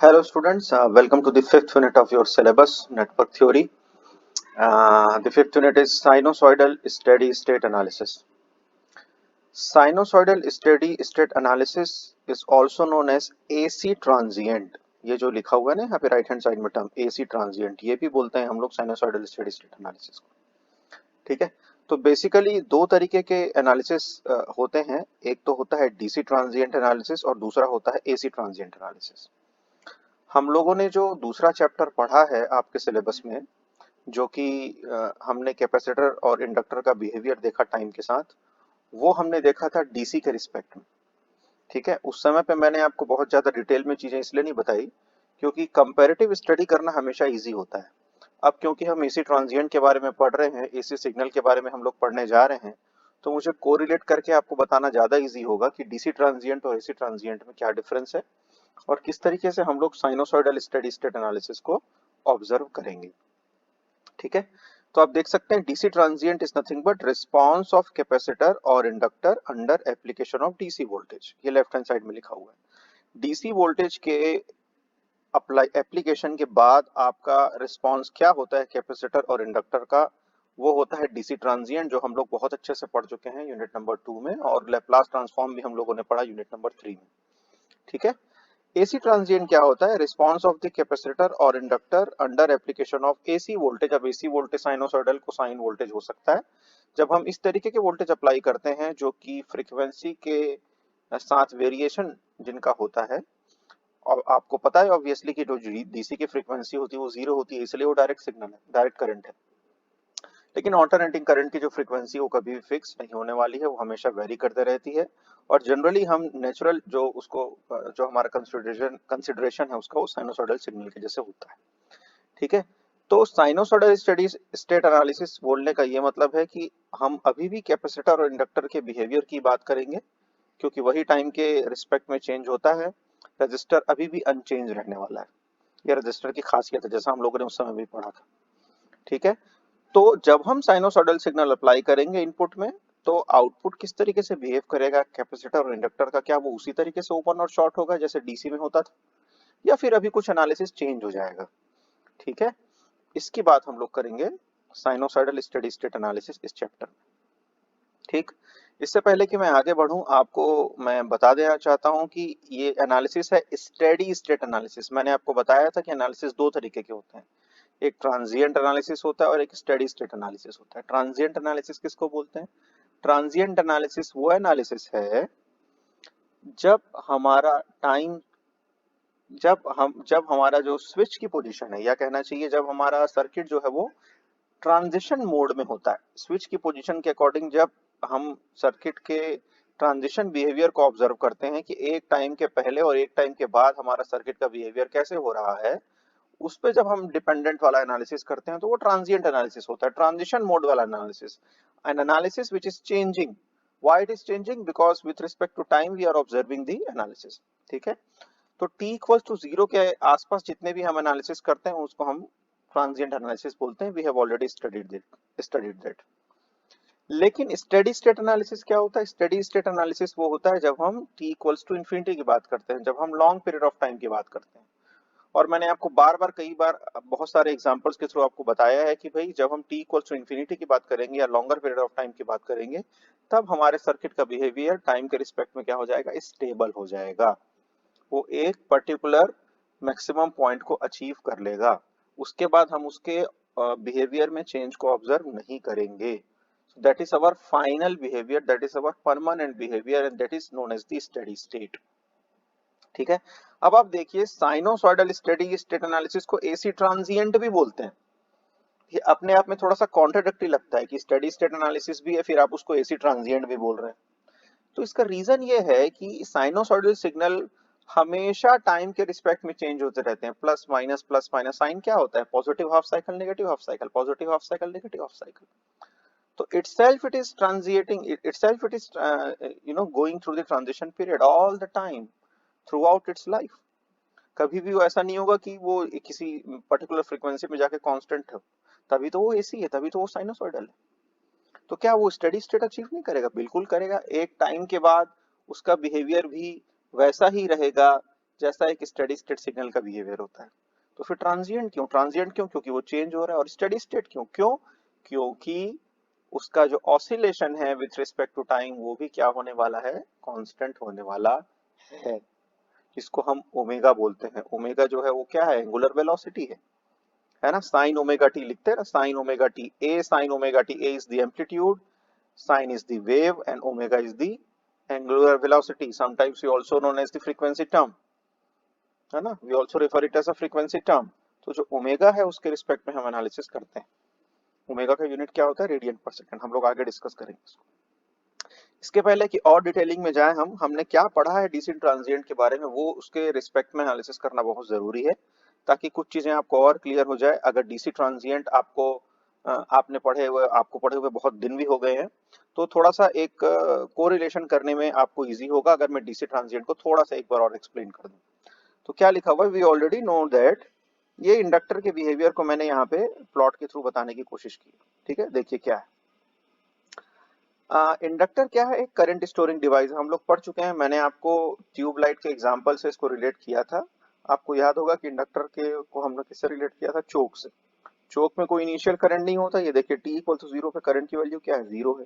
Hello students, welcome to the fifth unit of your syllabus, network theory. The fifth unit is sinusoidal steady state analysis. Sinusoidal steady state analysis is also known as AC transient. ये जो लिखा हुआ है ना यहाँ पे right hand side में term AC transient, ये भी बोलते हैं हम लोग sinusoidal steady state analysis को। ठीक है, तो बेसिकली दो तरीके के एनालिसिस होते हैं। एक तो होता है DC transient analysis और दूसरा होता है AC transient analysis। हम लोगों ने जो दूसरा चैप्टर पढ़ा है आपके सिलेबस में, जो कि हमने कैपेसिटर और इंडक्टर का बिहेवियर देखा टाइम के साथ, वो हमने देखा था डीसी के रिस्पेक्ट में। ठीक है, उस समय पे मैंने आपको बहुत ज़्यादा डिटेल में चीज़ें इसलिए नहीं बताई क्योंकि कंपैरेटिव स्टडी करना हमेशा इजी होता है। अब क्योंकि हम एसी ट्रांजिएंट के बारे में पढ़ रहे हैं, एसी सिग्नल के बारे में हम लोग पढ़ने जा रहे हैं, तो मुझे कोरिलेट करके आपको बताना ज़्यादा इजी होगा कि डीसी ट्रांजिएंट और एसी ट्रांजिएंट में क्या डिफरेंस है और किस तरीके से हम लोग साइनोसॉइडल स्टेडी स्टेट एनालिसिस को ऑब्जर्व करेंगे। ठीक है, तो आप देख सकते हैं DC transient is nothing but response of capacitor और inductor under application of DC voltage. ये लेफ्ट हैंड साइड में लिखा हुआ है। डीसी वोल्टेज के अप्लाई एप्लीकेशन के बाद आपका रिस्पांस क्या होता है कैपेसिटर और इंडक्टर का, वो होता है डीसी ट्रांजिएंट, जो हम लोग बहुत अच्छे से पढ़ चुके हैं यूनिट नंबर 2 में, और लैप्लास ट्रांसफॉर्म भी हम लोगों ने पढ़ा यूनिट नंबर 3 में। ठीक है, एसी ट्रांजिएंट क्या होता है? रिस्पांस ऑफ द कैपेसिटर और inductor under application of AC voltage. अब AC voltage sinusoidal cosine voltage हो सकता है जब हम इस तरीके के वोल्टेज अप्लाई करते हैं जो कि फ्रीक्वेंसी के साथ वेरिएशन जिनका होता है। और आपको पता है ऑब्वियसली कि जो डीसी की फ्रीक्वेंसी होती है वो जीरो होती है, इसलिए वो डायरेक्ट सिग्नल है, डायरेक्ट करंट है। लेकिन अल्टरनेटिंग करंट की जो फ्रीक्वेंसी वो कभी भी फिक्स नहीं होने वाली है, वो हमेशा वेरी करते रहती है। और जनरली हम नेचुरल जो उसको जो हमारा कंसिडरेशन है उसका, वो साइनोसॉइडल सिग्नल के जैसे होता है। ठीक है, तो साइनोसॉइडल स्टेडी स्टेट एनालिसिस बोलने का ये मतलब है कि हम अभी भी कैपेसिटर और इंडक्टर के बिहेवियर की बात करेंगे क्योंकि वही टाइम के रिस्पेक्ट में चेंज होता है। रजिस्टर अभी भी अनचेंज रहने वाला है। ये रजिस्टर की खासियत है, जैसा हम लोगों ने उस समय भी पढ़ा था। ठीक है, तो जब हम साइनोसॉइडल सिग्नल अप्लाई करेंगे इनपुट में, तो आउटपुट किस तरीके से बिहेव करेगा कैपेसिटर और इंडक्टर का? क्या वो उसी तरीके से ओपन और शॉर्ट होगा जैसे डीसी में होता था, या फिर अभी कुछ एनालिसिस चेंज हो जाएगा? ठीक है, इसकी बात हम लोग करेंगे साइनोसॉइडल स्टेडी स्टेट एनालिसिस इस चैप्टर में। ठीक, इससे पहले कि मैं आगे बढ़ूं, आपको मैं बता देना चाहता हूं कि ये एनालिसिस है स्टेडी स्टेट एनालिसिस। मैंने आपको बताया था कि एनालिसिस दो तरीके के होते हैं, एक ट्रांजिएंट एनालिसिस होता है और एक स्टेडी स्टेट एनालिसिस होता है। ट्रांजिएंट एनालिसिस किसको बोलते हैं? ट्रांजिएंट एनालिसिस वो एनालिसिस है जब हमारा टाइम, जब हमारा जो स्विच की पोजीशन है, या कहना चाहिए जब हमारा सर्किट जो है वो ट्रांजिशन मोड में होता है। स्विच की पोजीशन के अकॉर्डिंग जब हम सर्किट के ट्रांजिशन बिहेवियर को ऑब्जर्व करते हैं कि एक टाइम के पहले और एक टाइम के बाद हमारा सर्किट का बिहेवियर कैसे हो रहा है, उस पे जब हम डिपेंडेंट वाला एनालिसिस करते हैं तो वो ट्रांजिएंट एनालिसिस होता है, ट्रांजिशन मोड वाला analysis. An analysis which is changing. Why it is changing? Because with respect to time we are observing the analysis. ठीक है, तो t इक्वल टू 0 के आसपास जितने भी हम एनालिसिस करते हैं उसको हम ट्रांजिएंट एनालिसिस बोलते हैं। We have already studied that. लेकिन स्टेडी स्टेट एनालिसिस क्या होता है? स्टेडी स्टेट एनालिसिस वो होता है जब हम t इक्वल्स टू इन्फिनिटी की बात करते हैं, जब हम लॉन्ग पीरियड ऑफ टाइम की बात करते हैं। और मैंने आपको बार बार कई बार बहुत सारे एग्जांपल्स के थ्रू आपको बताया है कि भाई जब हम t इक्वल्स टू इन्फिनिटी की बात करेंगे या लॉन्गर पीरियड ऑफ टाइम की बात करेंगे, तब हमारे सर्किट का बिहेवियर टाइम के रिस्पेक्ट में क्या हो जाएगा? स्टेबल हो जाएगा। वो एक पर्टिकुलर मैक्सिमम पॉइंट को अचीव कर लेगा, उसके बाद हम उसके बिहेवियर में चेंज को ऑब्जर्व नहीं करेंगे। That is our final behaviour, that is our permanent behaviour, and that is known as the steady state. ठीक है, अब आप देखिए साइनोसॉइडल स्टेडी स्टेट एनालिसिस को एसी ट्रांजिएंट भी बोलते हैं। ये अपने आप में थोड़ा सा कॉन्ट्राडिक्टरी लगता है कि स्टेडी स्टेट एनालिसिस भी है फिर आप उसको एसी ट्रांजिएंट भी बोल रहे हैं। तो इसका रीजन ये है कि साइनोसॉइडल सिग्नल हमेशा टाइम के रिस्पेक्ट में चेंज होते रहते हैं। Plus minus plus minus. Sine क्या होता है? Positive half cycle, negative half cycle, positive half cycle, negative half cycle. तो itself it is transiting, itself it is going through the transition period all the time throughout its life। कभी भी वो ऐसा नहीं होगा कि वो किसी पर्टिकुलर फ्रीक्वेंसी में जाके कांस्टेंट है, तभी तो वो एसी है, तभी तो वो साइनोसॉइडल है। तो क्या वो स्टेडी स्टेट अचीव नहीं करेगा? बिल्कुल करेगा। एक टाइम के बाद उसका बिहेवियर भी वैसा ही रहेगा जैसा एक स्टेडी स्टेट सिग्नल का बिहेवियर होता है। तो फिर ट्रांजिएंट क्यों, क्योंकि वो चेंज हो रहा है। और स्टेडी स्टेट क्यों, क्योंकि उसका जो ऑसिलेशन है विथ रिस्पेक्ट टू टाइम वो भी क्या होने वाला है, कांस्टेंट होने वाला है, जिसको हम ओमेगा बोलते हैं। ओमेगा जो है वो क्या है, एंगुलर वेलोसिटी है ना। साइन ओमेगा टी लिखते हैं ना, sine omega T A, sine omega T A is the amplitude, sin is the wave and omega is the angular velocity. Sometimes we also known as the frequency term, है ना, we also refer it as a frequency term. तो जो omega है उसके respect में हम analysis करते हैं। ओमेगा का यूनिट क्या होता है, रेडियन पर सेकंड। हम लोग आगे डिस्कस करेंगे इसको। इसके पहले कि और डिटेलिंग में जाए हमने क्या पढ़ा है डीसी ट्रांजिएंट के बारे में, वो उसके रिस्पेक्ट में एनालिसिस करना बहुत जरूरी है, ताकि कुछ चीजें आपको और क्लियर हो जाए। अगर डीसी ट्रांजिएंट आपको पढ़े हुए बहुत दिन भी हो गए हैं, तो थोड़ा सा एक कोरिलेशन करने में आपको इजी होगा अगर मैं डीसी ट्रांजिएंट को थोड़ा सा एक बार और एक्सप्लेन कर दूं। तो क्या लिखा हुआ है, वी ऑलरेडी नो दैट, ये इंडक्टर के बिहेवियर को मैंने यहाँ पे प्लॉट के थ्रू बताने की कोशिश की। ठीक है, देखिए क्या है। इंडक्टर क्या है, एक करंट स्टोरिंग डिवाइस। हम लोग पढ़ चुके हैं, मैंने आपको ट्यूबलाइट के एग्जांपल से इसको रिलेट किया था। आपको याद होगा कि इंडक्टर के को हमने किससे रिलेट किया था, चोक से। चोक में कोई इनिशियल करंट नहीं होता। ये देखिए टी इक्वल टू जीरो पे करंट की वैल्यू क्या है, जीरो है।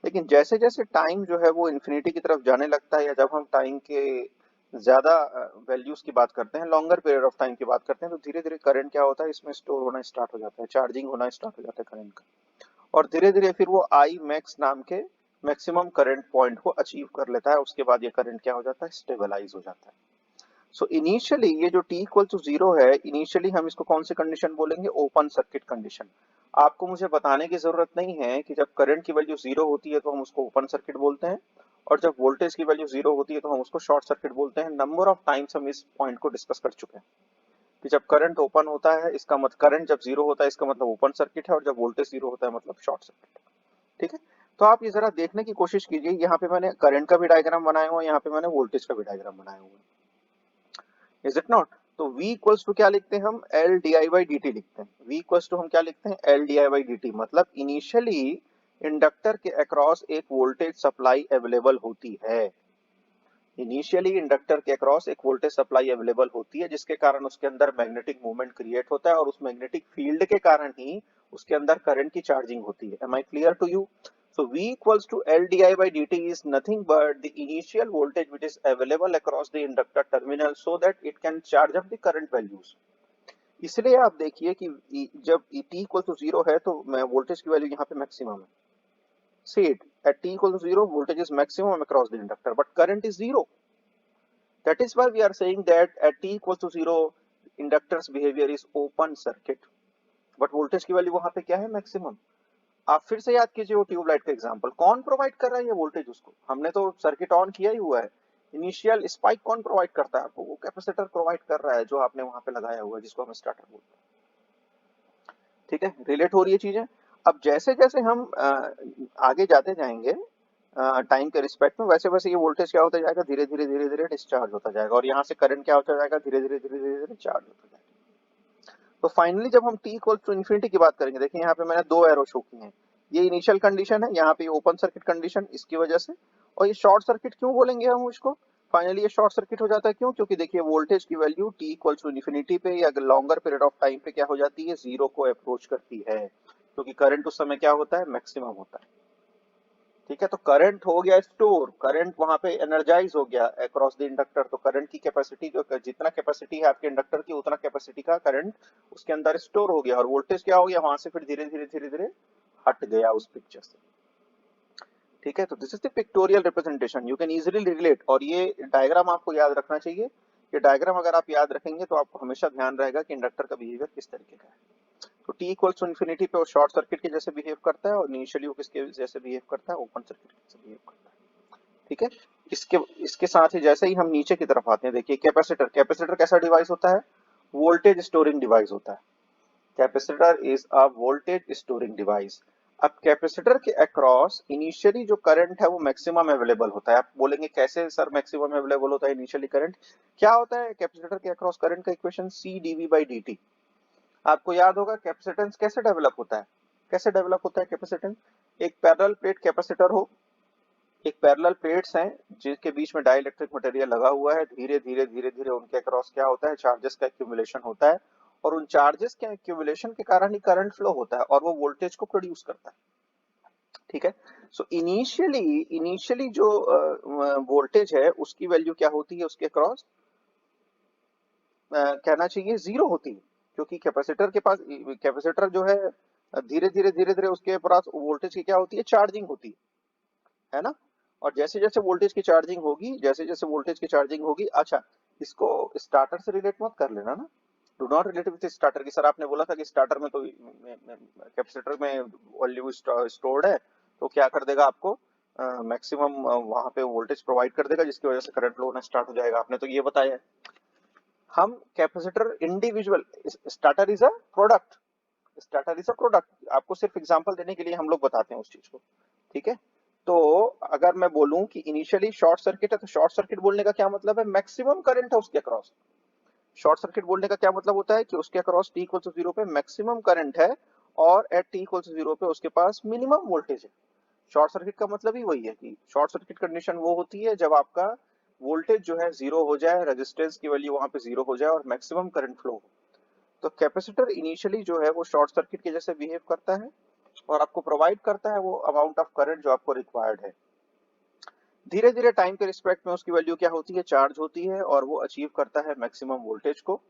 लेकिन जैसे जैसे टाइम जो है वो इन्फिनिटी की तरफ जाने लगता है, या जब हम टाइम के ज्यादा वैल्यूज की बात करते हैं, लॉन्गर पीरियड ऑफ टाइम की बात करते हैं, तो धीरे धीरे करंट क्या होता है, इसमें स्टोर होना स्टार्ट हो जाता है, चार्जिंग होना स्टार्ट हो जाता है करंट का। और धीरे धीरे फिर वो आई मैक्स नाम के मैक्सिमम करंट पॉइंट को अचीव कर लेता है। उसके बाद ये करंट क्या हो जाता है, स्टेबलाइज हो जाता है। सो इनिशियली ये जो t इक्वल टू जीरो है, इनिशियली हम इसको कौन सी कंडीशन बोलेंगे, ओपन सर्किट कंडीशन। आपको मुझे बताने की जरूरत नहीं है कि जब करंट की वैल्यू जीरो होती है तो हम उसको ओपन सर्किट बोलते हैं, और जब वोल्टेज की वैल्यू जीरो होती है तो हम उसको शॉर्ट सर्किट बोलते हैं। नंबर ऑफ टाइम्स हम इस पॉइंट को डिस्कस कर चुके हैं कि जब करंट ओपन होता है इसका मतलब, करंट जब जीरो होता है इसका मतलब ओपन सर्किट है, और जब वोल्टेज जीरो होता है मतलब शॉर्ट सर्किट। ठीक है, तो आप ये जरा देखने की कोशिश कीजिए। यहाँ पे मैंने करंट का भी डायग्राम बनाया हुआ है, यहाँ पे मैंने वोल्टेज का भी डायग्राम बनाया हुआ है, इज इट नॉट। तो v इक्वल्स टू क्या लिखते हैं हम, L D I by D T लिखते हैं। v इक्वल्स टू हम क्या लिखते हैं, L D I by D T. मतलब इनिशियली इंडक्टर के अक्रॉस एक वोल्टेज सप्लाई अवेलेबल होती है। इनिशियली इंडक्टर के अक्रॉस एक वोल्टेज सप्लाई अवेलेबल होती है, जिसके कारण उसके अंदर मैग्नेटिक मूवमेंट क्रिएट होता है, और उस मैग्नेटिक फील्ड के कारण ही उसके अंदर करंट की चार्जिंग होती है। Am I clear to you. So V equals to L di by dt is nothing but the initial voltage which is available across the inductor terminal so that it can charge up the current values. इसलिए आप देखिए कि जब t equal to zero है तो मैं voltage की value यहाँ पे मैक्सिमम है। See it, at t equal to zero voltage is maximum across the inductor but current is zero. That is why we are saying that at t equals to zero inductor's behavior is open circuit, but voltage की value वहां पे क्या है, maximum. आप फिर से याद कीजिए वो ट्यूबलाइट का एग्जांपल, कौन प्रोवाइड कर रहा है ये वोल्टेज उसको, हमने तो सर्किट ऑन किया ही हुआ है। इनिशियल स्पाइक कौन प्रोवाइड करता है आपको, वो कैपेसिटर प्रोवाइड कर रहा है जो आपने वहां पे लगाया हुआ है, जिसको हम स्टार्टर बोलते हैं। ठीक है, रिलेट हो रही है चीजें। अब जैसे जैसे हम आगे जाते जाएंगे टाइम के रिस्पेक्ट में, वैसे वैसे ये वोल्टेज क्या होता जाएगा, धीरे धीरे डिस्चार्ज होता जाएगा, और यहाँ से करंट क्या होता जाएगा, धीरे धीरे चार्ज होता जाएगा। तो फाइनली जब हम t इक्वल टू इन्फिनिटी की बात करेंगे, देखिए यहाँ पे मैंने दो एरो शो किए हैं। ये इनिशियल कंडीशन है, यहाँ पे ओपन सर्किट कंडीशन इसकी वजह से, और ये शॉर्ट सर्किट क्यों बोलेंगे हम इसको। फाइनली ये शॉर्ट सर्किट हो जाता है क्यों, क्योंकि देखिए वोल्टेज की value t equal to infinity पे या लॉन्गर पीरियड ऑफ टाइम पे क्या हो जाती है, जीरो को अप्रोच करती है, क्योंकि करंट उस समय क्या होता है, मैक्सिमम होता है। ठीक है, तो करंट हो गया स्टोर, करंट वहां पे एनर्जाइज हो गया अक्रॉस द इंडक्टर। तो करंट की कैपेसिटी, जो जितना कैपेसिटी है आपके इंडक्टर की, उतना कैपेसिटी का करंट उसके अंदर स्टोर हो गया, और वोल्टेज क्या हो गया, वहां से फिर धीरे धीरे हट गया उस पिक्चर से। ठीक है, तो this is the pictorial representation, you can easily relate. और ये डायग्राम आपको याद रखना चाहिए। ये डायग्राम अगर आप याद रखेंगे तो आपको हमेशा ध्यान रहेगा कि इंडक्टर का बिहेवियर किस तरीके का है। तो t इक्वल्स टू इन्फिनिटी पे वो शॉर्ट सर्किट के जैसे बिहेव करता है, और इनिशियली वो किसके जैसे बिहेव करता है, ओपन सर्किट के जैसे बिहेव करता है। ठीक है, इसके इसके साथ ही जैसे ही हम नीचे की तरफ आते हैं, देखिए कैपेसिटर, कैपेसिटर कैसा डिवाइस होता है, वोल्टेज स्टोरिंग डिवाइस होता है। Capacitor is a voltage storing device. अब कैपेसिटर के अक्रॉस इनिशियली जो करंट है वो मैक्सिमम अवेलेबल होता है। आप बोलेंगे कैसे सर मैक्सिमम अवेलेबल होता है इनिशियली करंट, क्या होता है कैपेसिटर के अक्रॉस करंट का equation, C DV by D T. आपको याद होगा कैपेसिटेंस कैसे डेवलप होता है, कैसे डेवलप होता है कैपेसिटेंस, एक पैरेलल प्लेट कैपेसिटर हो, एक पैरेलल प्लेट्स हैं जिनके बीच में डाइलेक्ट्रिक मटेरियल लगा हुआ है, धीरे धीरे धीरे धीरे उनके अक्रॉस क्या होता है, चार्जेस का एक्यूमुलेशन होता है, और उन चार्जेस के एक्यूमुलेशन के कारण ही करंट फ्लो होता है और वो वोल्टेज को प्रोड्यूस करता है। ठीक है। सो इनिशियली जो वोल्टेज है उसकी वैल्यू क्या होती है, उसके अक्रॉस कहना चाहिए जीरो होती है, क्योंकि कैपेसिटर के पास, कैपेसिटर जो है धीरे धीरे उसके पास वोल्टेज की क्या होती है, चार्जिंग होती है ना। और जैसे जैसे वोल्टेज की चार्जिंग होगी, जैसे जैसे वोल्टेज की चार्जिंग होगी, अच्छा इसको स्टार्टर से रिलेट मत कर लेना ना, do not relate with starter की। सर आपने बोला था कि स्टार्टर में तो कैपेसिटर में वैल्यू स्टोर्ड है, तो क्या कर देगा आपको, मैक्सिमम वहां पे वोल्टेज प्रोवाइड कर देगा जिसकी वजह से करंट फ्लो होना स्टार्ट हो जाएगा, आपने तो ये बताया है। हम capacitor individual, starter is a product, starter is a product, आपको सिर्फ एग्जांपल देने के लिए हम लोग बताते हैं उस चीज को। ठीक है। तो अगर मैं बोलूं कि इनिशियली शॉर्ट सर्किट है, तो शॉर्ट सर्किट बोलने का क्या मतलब है, मैक्सिमम करंट है उसके अक्रॉस। शॉर्ट सर्किट बोलने का क्या मतलब होता है कि उसके across T equal to zero पे मैक्सिमम करंट है और at T equal to zero पे उसके पास मिनिमम वोल्टेज है। शॉर्ट सर्किट का मतलब ही वही है कि शॉर्ट सर्किट कंडीशन वो होती है जब आपका वोल्टेज जो है जीरो हो जाए, रेजिस्टेंस की वैल्यू वहां पे जीरो हो जाए और मैक्सिमम करंट फ्लो हो। तो कैपेसिटर इनिशियली जो है वो शॉर्ट सर्किट के जैसे बिहेव करता है और आपको प्रोवाइड करता है वो अमाउंट ऑफ करंट जो आपको रिक्वायर्ड है। धीरे धीरे टाइम के रिस्पेक्ट में उसकी वैल्यू क्या होती है, चार्ज होती है और वो अचीव करता है मैक्सिमम वोल्टेज को।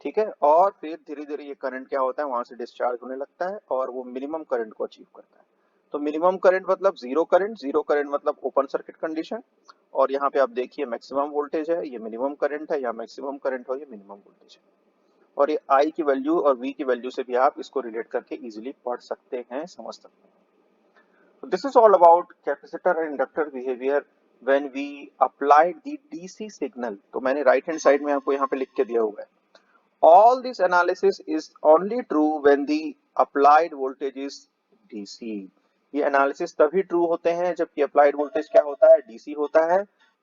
ठीक है। और फिर धीरे धीरे ये करंट क्या होता है, वहां से डिस्चार्ज होने लगता है और वो मिनिमम करंट को अचीव करता है। तो मिनिमम करंट मतलब जीरो करंट, जीरो करंट मतलब ओपन सर्किट कंडीशन, और यहाँ पे आप देखिए मैक्सिमम वोल्टेज है, ये मिनिमम करंट है, या मैक्सिमम करंट हो, ये मिनिमम वोल्टेज है। और ये आई की वैल्यू और वी की वैल्यू से भी आप इसको रिलेट करके इजीली पढ़ सकते हैं, समझ सकते हैं। So this is all about capacitor and inductor behavior when we applied the DC signal. तो मैंने राइट हैंड साइड में आपको यहाँ पे लिख के दिया हुआ है, all this analysis is only true when the applied voltage is DC. ये एनालिसिस तभी ट्रू होते हैं जबकि अप्लाइड वोल्टेज क्या होता है, डीसी होता है।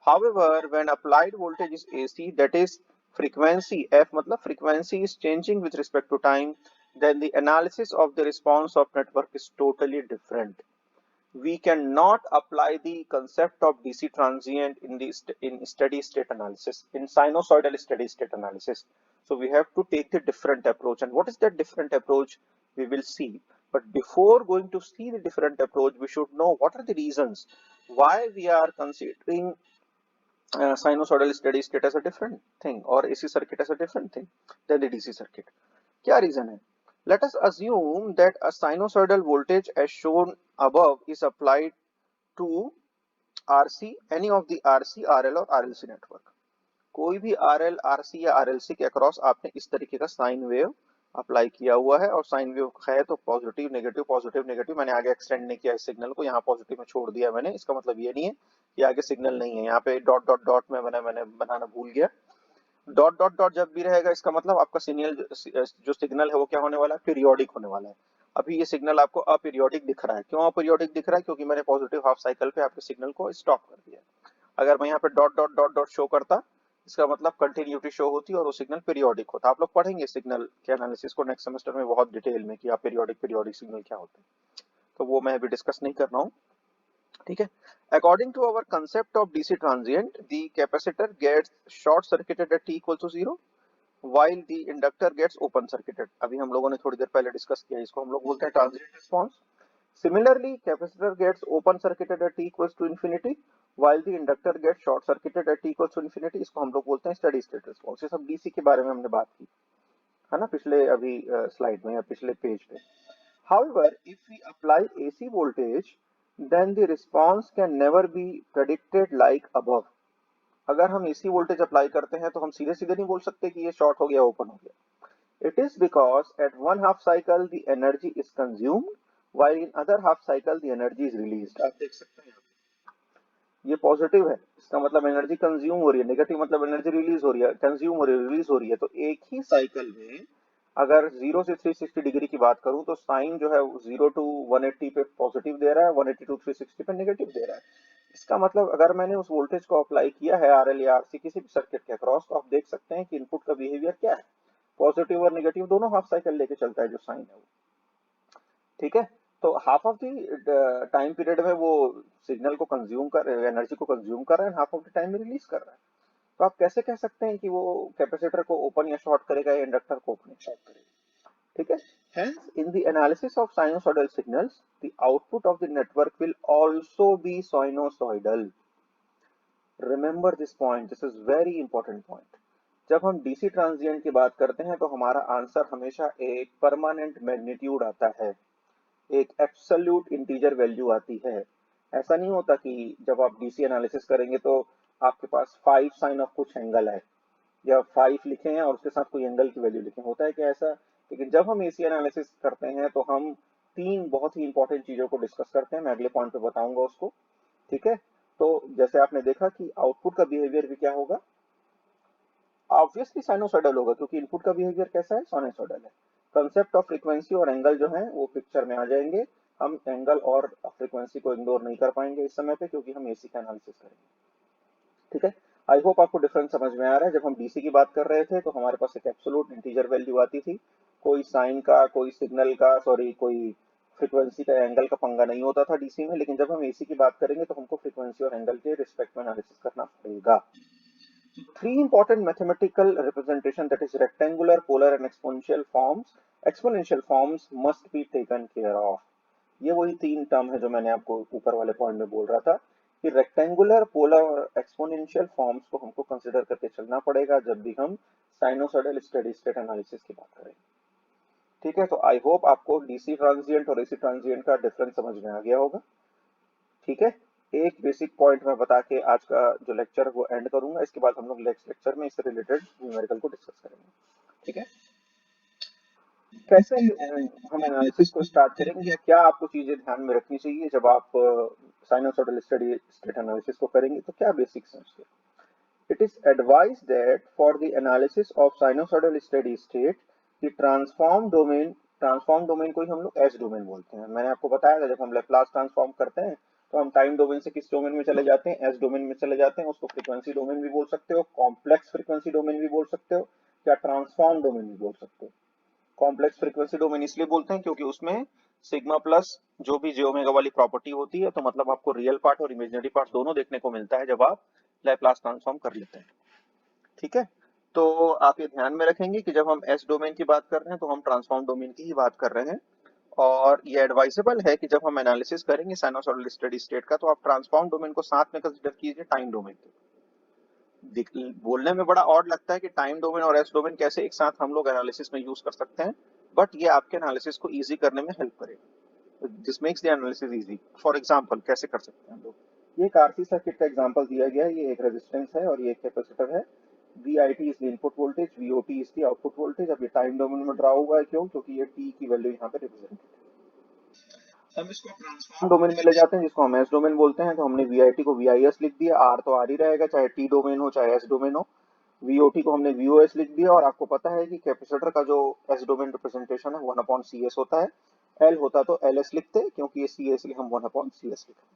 However, when applied voltage is AC, that is frequency, F मतलब frequency is changing with respect to time, then the analysis of the response of network is totally different. We cannot apply the concept of DC transient in the in steady state analysis, in sinusoidal steady state analysis. So we have to take the different approach, and what is that different approach we will see. But before going to see the different approach, we should know what are the reasons why we are considering sinusoidal steady state as a different thing or AC circuit as a different thing than the DC circuit. क्या reason है? Let us assume that a sinusoidal voltage as shown above is applied to RC, any of the RC, RL और RLC network. कोई भी RL, RC या RLC के across आपने इस तरीके का साइन वेव अप्लाई किया हुआ है, और साइन वेव है तो पॉजिटिव नेगेटिव, मैंने आगे एक्सटेंड नहीं किया इस सिग्नल को, यहाँ पॉजिटिव में छोड़ दिया मैंने, इसका मतलब ये नहीं है कि आगे सिग्नल नहीं है। यहाँ पे डॉट डॉट डॉट में मैंने बनाना भूल गया। डॉट डॉट डॉट जब भी रहेगा इसका मतलब आपका सिग्नल जो सिग्नल है वो क्या होने वाला है, पीरियोडिक होने वाला है। अभी ये सिग्नल आपको अपीरियोडिक दिख रहा है, क्यों अपीरियोडिक दिख रहा है, क्योंकि मैंने पॉजिटिव हाफ साइकिल पे आपके सिग्नल को स्टॉप कर दिया। अगर मैं यहाँ पे dot dot dot dot show करता, इसका मतलब कंटिन्यूटी शो होती और वो सिग्नल पीरियोडिक होता। आप लोग पढ़ेंगे सिग्नल के एनालिसिस को नेक्स्ट सेमेस्टर में बहुत डिटेल में कि आप पीरियोडिक सिग्नल क्या होते हैं, तो वो मैं अभी डिस्कस नहीं कर रहा हूँ। ठीक है। According to our concept of DC transient, the capacitor gets short circuited at t equal to 0 while the inductor gets open circuited. अभी हम लोगों ने थोड़ी देर पहले डिस्कस किया, इसको हम लोग बोलते हैं transient response. Similarly, capacitor gets open circuited at t equals to infinity while the inductor gets short circuited at t equals to infinity. इसको हम लोग बोलते हैं स्टेडी स्टेट रिस्पांस। ये सब डीसी के बारे में हमने बात की है ना, पिछले अभी स्लाइड में या पिछले पेज पे। However, if we apply AC voltage, then the response can never be predicted like above. अगर हम AC वोल्टेज अप्लाई करते हैं तो हम सीधे सीधे नहीं बोल सकते कि ये शॉर्ट हो गया, ओपन हो गया। It is because at one half cycle the energy is consumed, while in other half cycle the energy is released. आप देख सकते हैं ये पॉजिटिव है, इसका मतलब एनर्जी कंज्यूम हो रही है, नेगेटिव मतलब एनर्जी रिलीज हो रही है, कंज्यूम हो रही है, रिलीज हो रही है। तो एक ही साइकिल में अगर 0 से 360 डिग्री की बात करूं तो साइन जो है 0 टू 180 पे पॉजिटिव दे रहा है, 180 टू 360 पे नेगेटिव दे रहा है। इसका मतलब अगर मैंने उस वोल्टेज को अप्लाई किया है आरएल या आरसी किसी भी सर्किट के अक्रॉस, तो आप देख सकते हैं कि इनपुट का बिहेवियर क्या है, पॉजिटिव और नेगेटिव दोनों हाफ साइकिल लेके चलता है जो साइन है वो। ठीक है। तो half of the time period में वो सिग्नल को कंज्यूम कर एनर्जी को कंज्यूम कर रहा है, हाफ ऑफ द टाइम में रिलीज कर रहा है। तो आप कैसे कह सकते हैं कि वो कैपेसिटर को ओपन या शॉर्ट करेगा या इंडक्टर को ओपन या शॉर्ट करेगा? ठीक है। Hence, in the analysis of sinusoidal signals, the output of the network will also be sinusoidal. Remember this point. This is very important point. जब हम डीसी ट्रांजिएंट की बात करते हैं तो हमारा आंसर हमेशा एक परमानेंट मैग्नीट्यूड आता है, एक एब्सोल्यूट इंटीजर वैल्यू आती है। ऐसा नहीं होता कि जब आप डीसी एनालिसिस करेंगे तो आपके पास 5 साइन ऑफ कुछ एंगल है या 5 लिखे हैं और उसके साथ कोई एंगल की वैल्यू लिखे, होता है क्या ऐसा? लेकिन जब हम एसी एनालिसिस करते हैं तो हम तीन बहुत ही इंपॉर्टेंट चीजों को डिस्कस करते हैं, मैं अगले पॉइंट पे बताऊंगा उसको। ठीक है। तो जैसे आपने देखा कि आउटपुट का बिहेवियर भी क्या होगा, ऑब्वियसली साइनोसॉइडल होगा, क्योंकि इनपुट का बिहेवियर कैसा है, साइनोसॉइडल है। कंसेप्ट ऑफ फ्रीक्वेंसी और एंगल जो है वो पिक्चर में आ जाएंगे। हम एंगल और फ्रीक्वेंसी को इग्नोर नहीं कर पाएंगे इस समय पे, क्योंकि हम एसी का एनालिसिस करेंगे। ठीक है। आई होप आपको डिफरेंस समझ में आ रहा है। जब हम डीसी की बात कर रहे थे तो हमारे पास एक एब्सोल्यूट इंटीजर वैल्यू आती थी, कोई साइन का, कोई सिग्नल का, सॉरी कोई फ्रीक्वेंसी का, एंगल का पंगा नहीं होता था डीसी में। लेकिन जब हम एसी की बात करेंगे तो हमको फ्रीक्वेंसी और एंगल के रिस्पेक्ट में एनालिसिस करना पड़ेगा। Three important mathematical representation, that is rectangular, polar and exponential forms must be taken care of. ये वही तीन टर्म है जो मैंने आपको ऊपर वाले पॉइंट में बोल रहा था कि रेक्टेंगुलर, पोलर और एक्सपोनेंशियल फॉर्म्स को हमको कंसीडर करके चलना पड़ेगा जब भी हम साइनोसॉइडल स्टेडी स्टेट एनालिसिस की बात करें। ठीक है। तो आई होप आपको डीसी ट्रांजिएंट और एसी ट्रांजिएंट का डिफरेंस समझ में आ गया होगा। ठीक है। एक बेसिक पॉइंट मैं बता के आज का जो लेक्चर वो एंड करूंगा, इसके बाद हम लोग नेक्स्ट लेक्चर में इससे रिलेटेड न्यूमेरिकल को डिस्कस करेंगे। ठीक है। कैसे हम एनालिसिस को स्टार्ट करेंगे या क्या आपको चीजें ध्यान में रखनी चाहिए जब आप साइनोसॉइडल स्टडी स्टेट एनालिसिस को करेंगे, तो क्या बेसिक्स हैं उसके? It is advised that for the analysis of sinusoidal steady state, the transform domain को ही हम लोग एस डोमेन बोलते हैं। मैंने आपको बताया था जब हम लेप्लास ट्रांसफॉर्म करते हैं तो हम टाइम डोमेन से किस डोमेन में चले जाते हैं, एस डोमेन में चले जाते हैं। उसको फ्रीक्वेंसी डोमेन भी बोल सकते हो, कॉम्प्लेक्स फ्रीक्वेंसी डोमेन भी बोल सकते हो, या ट्रांसफॉर्म डोमेन भी बोल सकते हो। कॉम्प्लेक्स फ्रीक्वेंसी डोमेन इसलिए बोलते हैं क्योंकि उसमें सिग्मा प्लस जो भी जे ओमेगा वाली प्रॉपर्टी होती है, तो मतलब आपको रियल पार्ट और इमेजिनरी पार्ट दोनों देखने को मिलता है जब आप लैप्लास ट्रांसफॉर्म कर लेते हैं। ठीक है। तो आप ये ध्यान में रखेंगे कि जब हम एस डोमेन की बात कर रहे हैं तो हम ट्रांसफॉर्म डोमेन की ही बात कर रहे हैं। और ये एडवाइजेबल है कि जब हम एनालिसिस करेंगे साइनोसॉइडल स्टेडी स्टेट का तो आप ट्रांसफॉर्म डोमेन को साथ में कंसीडर कीजिए टाइम डोमेन के। बोलने में बड़ा ऑड लगता है कि टाइम डोमेन और एस डोमेन कैसे एक साथ हम लोग एनालिसिस में यूज कर सकते हैं, बट ये आपके एनालिसिस को इजी करने में हेल्प करेगा। This makes the analysis easy. For example कैसे कर सकते हैं हम लोग, ये एक आरसी सर्किट का एग्जांपल दिया गया है। ये एक रेजिस्टेंस है और ये एक कैपेसिटर है। VIT is the input voltage, VOT is the output voltage. अब ये टाइम डोमेन में ड्रा हुआ है, क्यों? क्योंकि ये t की वैल्यू यहाँ पे रिप्रेजेंटेड है। हम इसको ट्रांसफॉर्म डोमेन में ले जाते हैं जिसको हम एस डोमेन बोलते हैं। तो हमने VIT को VIS लिख दिया, R तो R ही रहेगा चाहे T डोमेन हो चाहे S डोमेन हो। VOT को हमने VOS लिख दिया, और आपको पता है कि कैपेसिटर का जो S डोमेन रिप्रेजेंटेशन है 1/CS होता है। L होता तो LS लिखते, क्योंकि ये C है इसलिए हम 1/CS लिखते,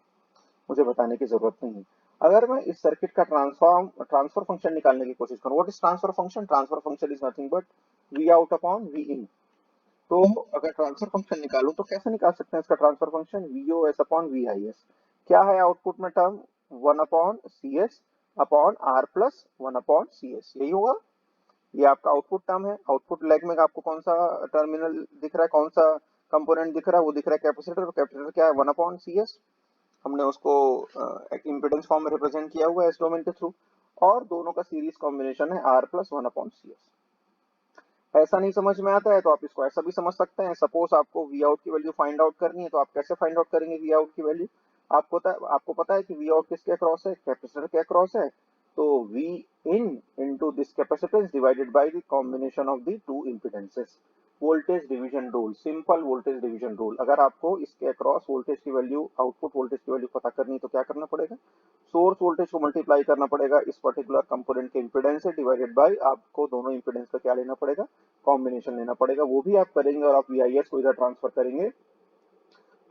मुझे बताने की जरूरत नहीं है। अगर मैं इस सर्किट का ट्रांसफर फंक्शन निकालने की कोशिश करूं, what is transfer function? Transfer function is nothing but V out upon V इन। तो अगर ट्रांसफर फंक्शन निकालूं तो कैसे निकाल सकते हैं इसका transfer function? VOS upon VIS। क्या है आउटपुट में term? 1/CS upon R plus 1/CS, यही होगा। ये आपका आउटपुट टर्म है। आउटपुट लेग में आपको कौन सा टर्मिनल दिख रहा है, कौन सा कंपोनेंट दिख रहा है? वो दिख रहा है कैपेसिटर। कैपेसिटर क्या है? 1/CS। हमने उसको एक इम्पीडेंस फॉर्म में रिप्रेजेंट किया हुआ है इस डोमेन के थ्रू, और दोनों का सीरीज कॉम्बिनेशन है R प्लस 1/CS। ऐसा नहीं समझ में आता है तो आप इसको ऐसा भी समझ सकते हैं। सपोज आपको वी आउट की वैल्यू फाइंड आउट करनी है, तो आप कैसे फाइंड आउट करेंगे वी आउट की वैल्यू? आपको पता है कि वी आउट किसके अक्रॉस है? कैपेसिटर के अक्रॉस है। तो V in into this capacitance divided by the combination of the two impedances. Voltage division rule, simple voltage division rule. अगर आपको इसके अक्रॉस वोल्टेज की वैल्यू, आउटपुट वोल्टेज की वैल्यू पता करनी है तो क्या करना पड़ेगा? सोर्स वोल्टेज को मल्टीप्लाई करना पड़ेगा इस पर्टिकुलर कंपोनेंट के इंपीडेंस से, डिवाइडेड बाय आपको दोनों इंपीडेंस का क्या लेना पड़ेगा? कॉम्बिनेशन लेना पड़ेगा। वो भी आप करेंगे और आप VIS को इधर ट्रांसफर करेंगे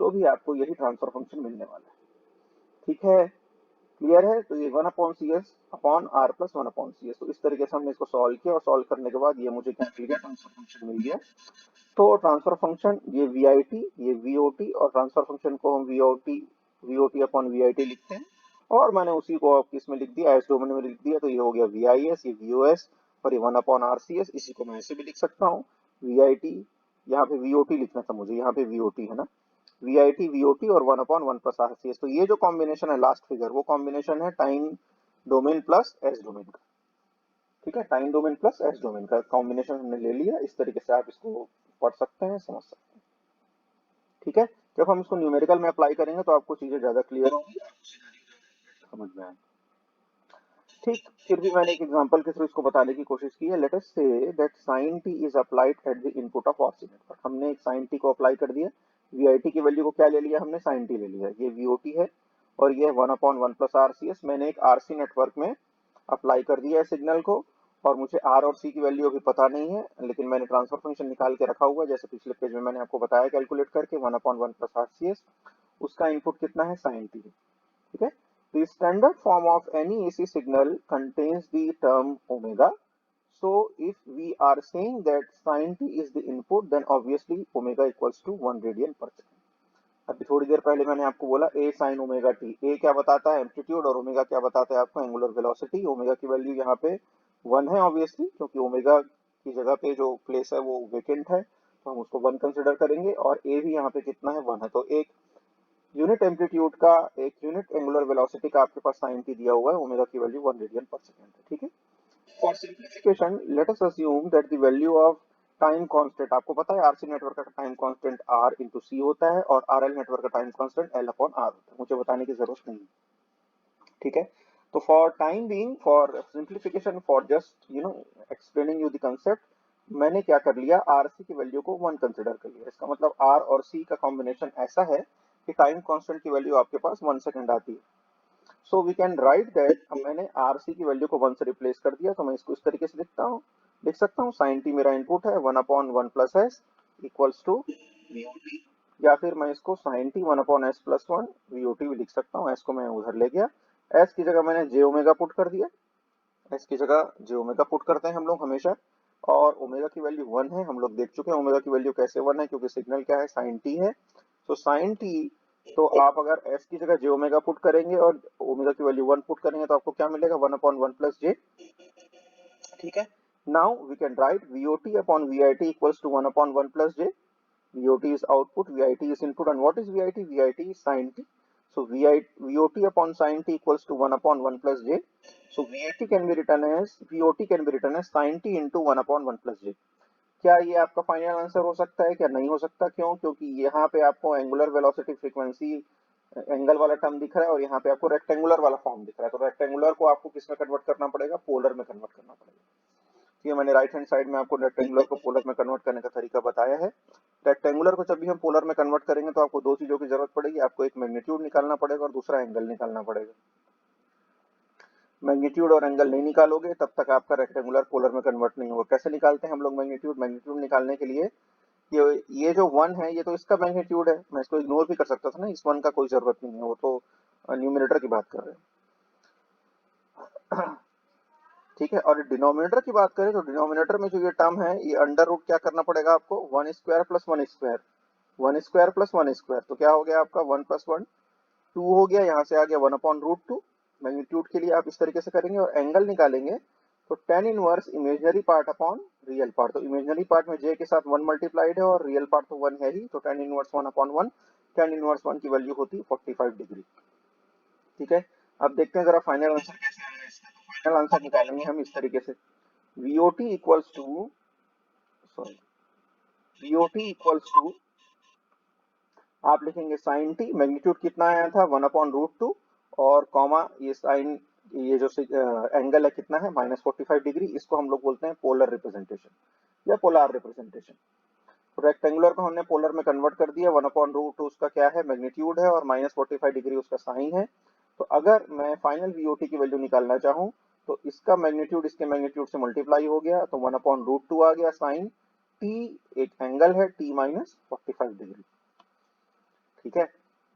तो भी आपको यही ट्रांसफर फंक्शन मिलने वाला है। ठीक है। क्लियर है? तो ये 1/CS upon are plus 1/CS। तो इस तरीके से हमने इसको सॉल्व किया और सॉल्व करने के बाद ये मुझे क्या मिल गया, ट्रांसफर फंक्शन मिल गया। तो ट्रांसफर फंक्शन ये वी आई टी, ये वी ओ टी, और ट्रांसफर फंक्शन को हम V O T upon V I T लिखते हैं। और मैंने उसी को अब किस में लिख दिया, एस डोमेन में लिख दिया। तो ये हो गया वी आई एस, ये वी ओ एस, और ये 1/RCS। इसी को मैं ऐसे भी लिख सकता हूँ, वी आई टी, यहाँ पे वी ओ टी लिखना था मुझे, यहाँ पे वी ओ टी है ना, V I T V O T और 1/1 प्लस RCS। तो ये जो कॉम्बिनेशन है लास्ट फिगर, वो कॉम्बिनेशन है time domain plus S domain का। ठीक है, time domain plus S domain का कॉम्बिनेशन हमने ले लिया। इस तरीके से आप इसको पढ़ सकते हैं, समझ सकते हैं। ठीक है, जब हम इसको न्यूमेरिकल में अप्लाई करेंगे तो आपको चीजें ज्यादा क्लियर होंगी, समझ में आएंगी। ठीक, फिर भी मैंने एक एग्जांपल के थ्रू इसको बताने की कोशिश की है। Let us say that sin t is applied at the input of RC network. हमने एक sin t को अप्लाई कर दिया, VIT की वैल्यू को क्या ले लिया हमने, sin t ले लिया। ये VOT है और ये 1/1 प्लस RCS। मैंने एक RC नेटवर्क में अप्लाई कर दिया है सिग्नल को, और मुझे R और C की वैल्यू अभी पता नहीं है, लेकिन मैंने ट्रांसफर फंक्शन निकाल के रखा हुआ है, जैसे पिछले पेज में मैंने आपको बताया कैलकुलेट करके 1/1 प्लस RCS। उसका इनपुट कितना है, sin t है। ठीक है, the standard form of any AC signal contains the term omega. So if we are saying that sin t is the input, then obviously omega equals to 1 radian per second. अभी थोड़ी देर पहले मैंने आपको बोला a sin omega t, a क्या बताता है, amplitude, और ओमेगा क्या बताता है आपको, एंगुलर वेलोसिटी। ओमेगा की वैल्यू यहाँ पे 1 है ऑब्वियसली, क्योंकि ओमेगा की जगह पे जो प्लेस है वो वेकेंट है, तो हम उसको 1 कंसिडर करेंगे। और a भी यहाँ पे कितना है, 1 है। तो एक यूनिट एम्पलीट्यूड का, एक यूनिट एंगुलर वेलोसिटी का आपके पास साइन टी दिया हुआ है, ओमेगा की वैल्यू 1 रेडियन पर सेकंड है। ठीक है, for simplification let us assume that the value of time constant, आपको पता है आरसी नेटवर्क का time constant R into C होता है, और आरएल नेटवर्क का time constant L upon R होता है, मुझे बताने की जरूरत नहीं है। ठीक है, तो for time being, for simplification, for just explaining you the concept, मैंने क्या कर लिया, आर सी की वैल्यू को 1 कंसिडर कर लिया। इसका मतलब आर और सी का कॉम्बिनेशन ऐसा है कि टाइम कांस्टेंट की वैल्यू आपके पास 1 सेकंड आती है। So we can write that, अब मैंने आर सी की वैल्यू को 1 से रिप्लेस कर दिया, तो मैं इसको इस तरीके से लिख सकता हूँ, साइन टी मेरा इनपुट है, 1/1 plus S equals to VOT, या फिर मैं इसको sign T 1/s plus 1 VOT भी लिख सकता हूँ। एस को मैं उधर ले गया, एस की जगह मैंने जे ओमेगा पुट कर दिया, एस की जगह जे ओमेगा पुट करते हैं हम लोग हमेशा। और ओमेगा की वैल्यू 1 है, हम लोग देख चुके हैं ओमेगा की वैल्यू कैसे 1 है, क्योंकि सिग्नल क्या है, साइन टी है। तो साइन टी, तो आप अगर एस की जगह जे ओमेगा पुट करेंगे और ओमेगा की वैल्यू 1 पुट करेंगे, तो आपको क्या मिलेगा, 1/1 प्लस जे। ठीक है, now we can write VOT upon VIT equals to 1/1 plus j. VOT is output, VIT is input, and what is VIT? VIT is sin t. So VOT upon sin t equals to 1/1 plus j. So VAT can be written as, VOT can be written as sin t into 1/1 plus j. क्या ये आपका final answer हो सकता है, क्या नहीं हो सकता? क्यों? क्योंकि यहाँ पे आपको एंगुलर वेलोसिटी फ्रीक्वेंसी एंगल वाला टर्म दिख रहा है, और यहाँ पे आपको रेक्टेंगुलर वाला फॉर्म दिख रहा है। तो रेक्टेंगुलर को आपको किस में कन्वर्ट करना पड़ेगा, पोलर में कन्वर्ट करना पड़ेगा। ये मैंने राइट हैंड साइड में आपको रेक्टेंगुलर को पोलर में कन्वर्ट करने का तरीका बताया है। रेक्टेंगुलर को जब भी हम पोलर में कन्वर्ट करेंगे, तो आपको दो चीजों की जरूरत पड़ेगी, आपको एक मैग्नीट्यूड निकालना पड़ेगा और दूसरा एंगल निकालना पड़ेगा। मैग्नीट्यूड और एंगल नहीं निकालोगे तब तक आपका रेक्टेंगुलर पोलर में कन्वर्ट नहीं होगा। कैसे निकालते हैं हम लोग मैग्नीट्यूड? मैग्नीट्यूड निकालने के लिए ये जो 1 है, ये तो इसका मैग्नीट्यूड है, मैं इसको इग्नोर भी कर सकता था ना, इस 1 का कोई जरूरत नहीं है, वो तो न्यूमिनेटर की बात कर रहे हैं। ठीक है, और डिनोमिनेटर की बात करें तो डिनोमिनेटर में जो ये टर्म है, ये अंडर रूट क्या करना पड़ेगा आपको, 1 square plus 1 square, 1 square plus 1 square, तो क्या हो गया आपका 1 प्लस 1 2 हो गया, यहाँ से आ गया 1/√2। मैग्नीट्यूड के लिए आप इस तरीके से करेंगे, और एंगल निकालेंगे तो tan inverse imaginary part upon real part. तो इमेजनरी पार्ट में j के साथ 1 मल्टीप्लाइड है, और रियल पार्ट तो 1 है ही, तो tan इनवर्स 1/1, tan इनवर्स 1 की वैल्यू होती है 45 डिग्री। ठीक है, अब देखते हैं जरा फाइनल आंसर कैसे आएगा इसका। तो फाइनल आंसर निकालेंगे हम इस तरीके से, VOT equals to, sorry, VOT equals to, आप लिखेंगे साइन टी, मैग्नीट्यूड कितना आया था 1/√2, और कॉमा ये साइन, ये जो एंगल है कितना है, -45 डिग्री। इसको हम लोग बोलते हैं पोलर रिप्रेजेंटेशन या पोलार रिप्रेजेंटेशन। तो रेक्टेंगुलर को हमने पोलर में कन्वर्ट कर दिया, 1/√2 उसका क्या है, मैग्नीट्यूड है, और -45 डिग्री उसका साइन है। तो अगर मैं फाइनल VOT की वैल्यू निकालना चाहूँ, तो इसका मैग्नीट्यूड इसके मैग्नीट्यूड से मल्टीप्लाई हो गया, तो 1/√2 आ गया साइन टी, एक एंगल है t -45 डिग्री। ठीक है,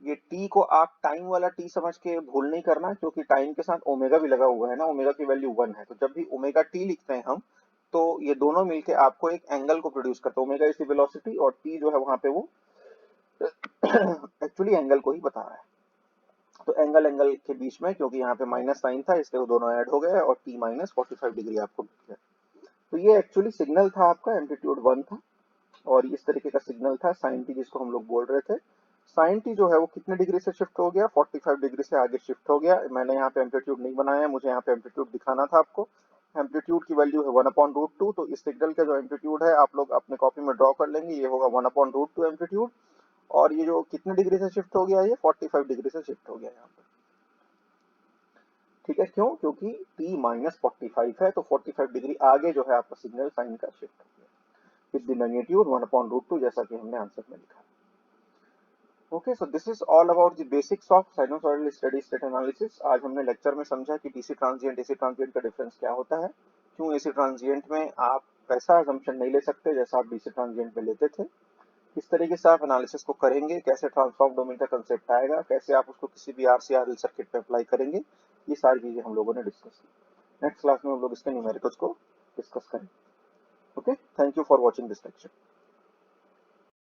ये टी को आप टाइम वाला टी समझ के भूल नहीं करना, क्योंकि टाइम के साथ ओमेगा भी लगा हुआ है ना, ओमेगा की वैल्यू 1 है, तो जब भी ओमेगा टी लिखते हैं हम, तो ये दोनों मिलके आपको एक एंगल को प्रोड्यूस करते हैं। ओमेगा इज द वेलोसिटी और टी जो है वहां पे वो एक्चुअली एंगल को ही बता रहा है। तो एंगल एंगल के बीच में, क्योंकि यहाँ पे माइनस साइन था इसलिए वो दोनों ऐड हो गए और टी माइनस 45 डिग्री आपको मिल गया। तो ये एक्चुअली सिग्नल था आपका, एम्पलीट्यूड 1 था और इस तरीके का सिग्नल था साइन टी जिसको हम लोग बोल रहे थे। साइन टी जो है वो कितने डिग्री से शिफ्ट हो गया, 45 डिग्री से आगे शिफ्ट हो गया। मैंने यहाँ पे एम्पलीट्यूड नहीं बनाया, मुझे यहाँ पे एम्पलीट्यूड दिखाना था आपको। एम्पलीट्यूड की वैल्यू है 1/√2, तो इस सिग्नल का जो एम्पलीट्यूड है आप लोग अपने कॉपी में ड्रॉ कर लेंगे, ये होगा 1/√2 एम्पलीट्यूड। और ये जो कितने डिग्री से शिफ्ट हो गया, ये 45 डिग्री से शिफ्ट हो गया यहाँ पे। ठीक है, क्यों? क्योंकि t माइनस 45 है, तो 45 डिग्री आगे जो है आपका सिग्नल साइन का शिफ्ट हो गया। इस द मैग्नीट्यूड 1/√2, जैसा कि हमने आंसर में लिखा। Okay, so this is all about the basics of sinusoidal steady state analysis. आज हमने लेक्चर में समझा कि डीसी ट्रांजिएंट एसी ट्रांजिएंट का डिफरेंस क्या होता है, क्यों एसी ट्रांजिएंट में आप वैसा असम्पशन नहीं ले सकते जैसा आप डीसी ट्रांजिएंट में लेते थे, किस तरीके से आप एनालिसिस को करेंगे, कैसे ट्रांसफॉर्म डोमेन का कंसेप्ट आएगा, कैसे आप उसको किसी भी आरसीआरएल सर्किट पे अप्लाई करेंगे, ये सारी चीजें हम लोगों ने डिस्कस की। नेक्स्ट क्लास में हम लोग इसके न्यूमेरिकल्स को डिस्कस करेंगे। Okay, thank you for watching this lecture.